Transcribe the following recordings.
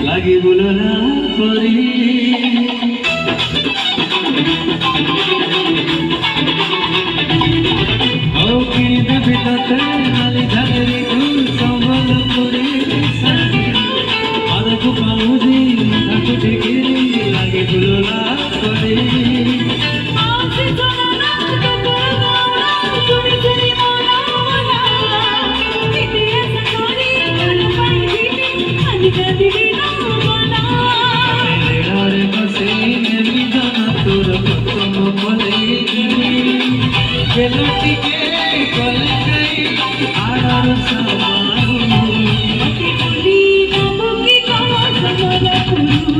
लगे बुलना परी ओ किने बितते नाली धगरी तू संबलपुरी साथी आधा को पाऊजी आधा को ढेकेरी लगे बुलना परी लुटी के कल गई आड़र समारू मती बोली नमुकी का समला पुरू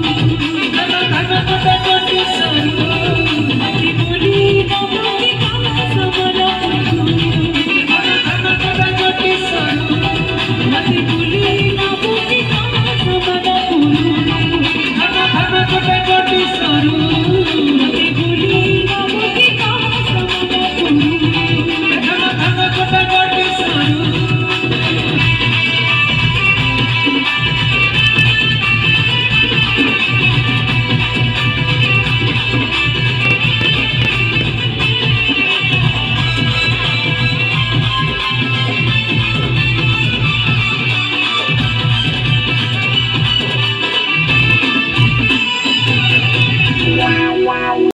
धन धन कोटा कोटी सरू मती बोली नमुकी का समला पुरू धन धन कोटा कोटी सरू मती बोली नमुकी का समला पुरू धन धन कोटा कोटी